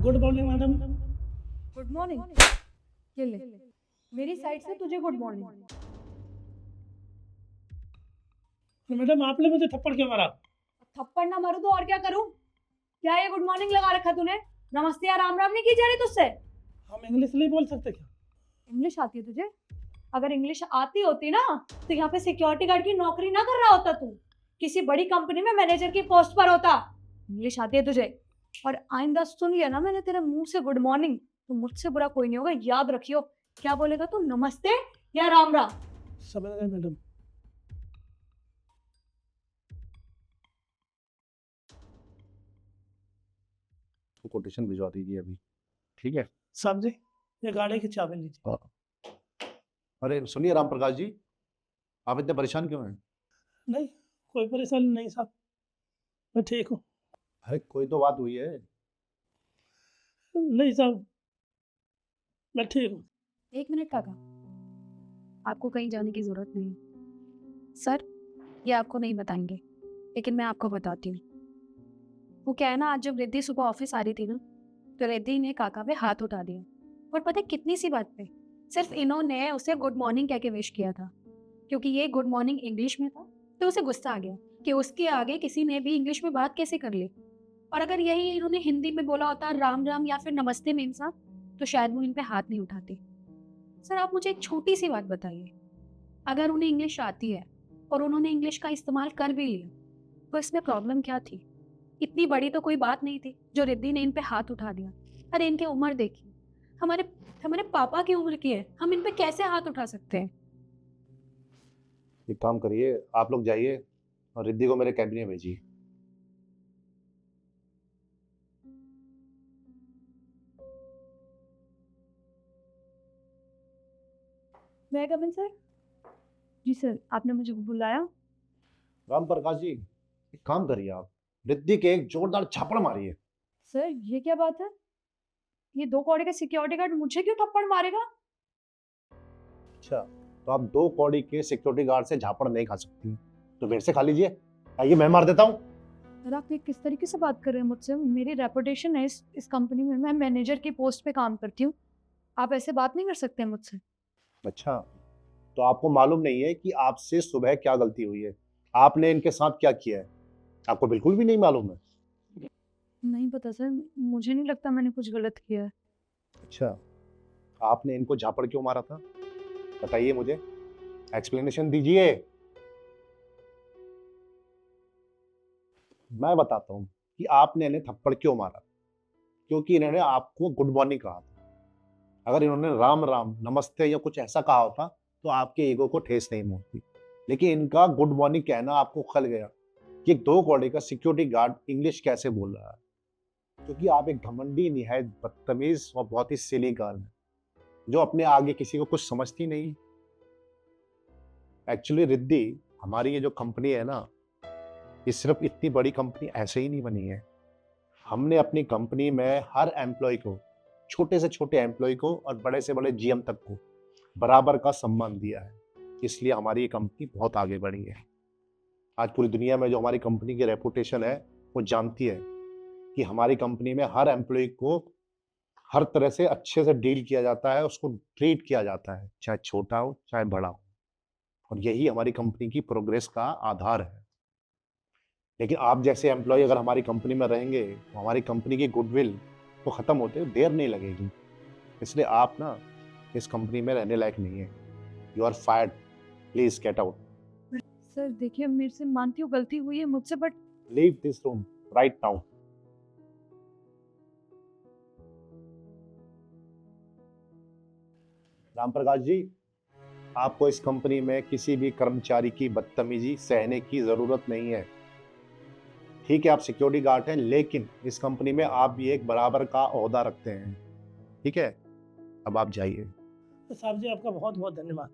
Good morning madam. Good morning. ये ले, मेरी साइड से तुझे गुड मॉर्निंग। मैडम आपने मुझे थप्पड़ क्यों मारा? थप्पड़ ना मारूं तो और क्या करूं? क्या ये गुड मॉर्निंग लगा रखा तूने? नमस्ते या राम राम नहीं की जा रही तुझसे? हम इंग्लिश नहीं बोल सकते क्या? इंग्लिश आती है तुझे? अगर इंग्लिश आती होती ना तो यहाँ पे सिक्योरिटी गार्ड की नौकरी ना कर रहा होता तू, किसी बड़ी कंपनी में मैनेजर की पोस्ट पर होता। इंग्लिश आती है तुझे? और आइंदा सुन लिया ना मैंने तेरे मुंह से गुड मॉर्निंग तो मुझसे बुरा कोई नहीं होगा, याद रखियो। क्या बोलेगा तू, नमस्ते या राम राम? समझ गए मैडम। कोटेशन भिजवा दीजिए अभी, ठीक है? साहब जी ये गाड़ी की चाबी लीजिए। हाँ। अरे सुनिए राम प्रकाश जी, आप इतने परेशान क्यों हैं? नहीं कोई परेशानी नहीं साहब, मैं ठीक हूँ। अरे कोई तो बात हुई है। नहीं साहब मैं ठीक हूँ। एक मिनट काका, आपको कहीं जाने की जरूरत नहीं है। सर ये आपको नहीं बताएंगे लेकिन मैं आपको बताती हूँ। वो क्या है ना, आज जब रिद्धि सुबह ऑफिस आ रही थी ना तो रिद्धि ने काका पे हाथ उठा दिया। और पता है कितनी सी बात पे, सिर्फ इन्होंने उसे गुड मॉर्निंग कह के विश किया था। क्योंकि ये गुड मॉर्निंग इंग्लिश में था तो उसे गुस्सा आ गया कि उसके आगे किसी ने भी इंग्लिश में बात कैसे कर ली। और अगर यही इन्होंने हिंदी में बोला होता राम राम या फिर नमस्ते मेम साहब, तो शायद वो इन पे हाथ नहीं उठाते। सर आप मुझे एक छोटी सी बात बताइए, अगर उन्हें इंग्लिश आती है और उन्होंने इंग्लिश का इस्तेमाल कर भी लिया तो इसमें प्रॉब्लम क्या थी? इतनी बड़ी तो कोई बात नहीं थी जो रिद्धि ने इन पे हाथ उठा दिया। अरे इनकी उम्र देखिए, हमारे हमारे पापा की उम्र की है, हम इन पे कैसे हाथ उठा सकते हैं? एक काम करिए, आप लोग जाइए और रिद्धि को मेरे कैबिन में भेजिए। मैं कब इन सर? जी सर, आपने मुझे बुलाया? राम प्रकाश जी, एक काम करिए, आप रिद्धि के एक जोरदार छापड़ मारिए। सर ये क्या बात है? ये 2 कौड़ी का सिक्योरिटी गार्ड मुझे क्यों थप्पड़ मारेगा? अच्छा, तो आप 2 कौड़ी के सिक्योरिटी गार्ड से झापड़ नहीं खा सकती, तो मेरे से खा लीजिए। आइए मैं मार देता हूँ। सर आप ये किस तरीके से बात कर रहे हैं मुझसे? मेरी रेपुटेशन है इस कंपनी में, मैं मैनेजर की पोस्ट पे काम करती हूँ। आप ऐसे बात नहीं कर सकते मुझसे। अच्छा, तो आपको मालूम नहीं है कि आपसे सुबह क्या गलती हुई है, आपने इनके साथ क्या किया है? आपको बिल्कुल भी नहीं मालूम है? नहीं पता सर, मुझे नहीं लगता मैंने कुछ गलत किया है। अच्छा, आपने इनको झापड़ क्यों मारा था? बताइए मुझे, एक्सप्लेनेशन दीजिए। मैं बताता हूँ कि आपने इन्हें थप्पड़ क्यों मारा। क्योंकि इन्होंने आपको गुड मॉर्निंग कहा था। अगर इन्होंने राम राम, नमस्ते या कुछ ऐसा कहा होता तो आपके ईगो को ठेस नहीं पहुंचती। लेकिन इनका गुड मॉर्निंग कहना आपको खल गया कि 2 कौड़ी का सिक्योरिटी गार्ड इंग्लिश कैसे बोल रहा है। क्योंकि आप एक घमंडी, निहायत बदतमीज और बहुत ही सिली गर्ल है जो अपने आगे किसी को कुछ समझती नहीं। एक्चुअली रिद्धि, हमारी ये जो कंपनी है ना, ये सिर्फ इतनी बड़ी कंपनी ऐसे ही नहीं बनी है। हमने अपनी कंपनी में हर एम्प्लॉय को, छोटे से छोटे एम्प्लॉय को और बड़े से बड़े जीएम तक को बराबर का सम्मान दिया है। इसलिए हमारी ये कंपनी बहुत आगे बढ़ी है। आज पूरी दुनिया में जो हमारी कंपनी की रेपुटेशन है वो जानती है कि हमारी कंपनी में हर एम्प्लॉय को हर तरह से अच्छे से डील किया जाता है, उसको ट्रीट किया जाता है, चाहे छोटा हो चाहे बड़ा हो। और यही हमारी कंपनी की प्रोग्रेस का आधार है। लेकिन आप जैसे एम्प्लॉय अगर हमारी कंपनी में रहेंगे तो हमारी कंपनी की गुडविल को ख़त्म होते देर नहीं लगेगी। इसलिए आप ना इस कंपनी में रहने लायक नहीं है। You are fired, please get out. Sir देखिए, मेरे से मानती हूँ गलती हुई है मुझसे, but leave this room right now. Ram Prakash ji, आपको इस कंपनी में किसी भी कर्मचारी की बदतमीजी सहने की जरूरत नहीं है। ठीक है, आप सिक्योरिटी गार्ड हैं, लेकिन इस कंपनी में आप भी एक बराबर का ओहदा रखते हैं। ठीक है, अब आप जाइए। तो साहब जी आपका बहुत बहुत धन्यवाद।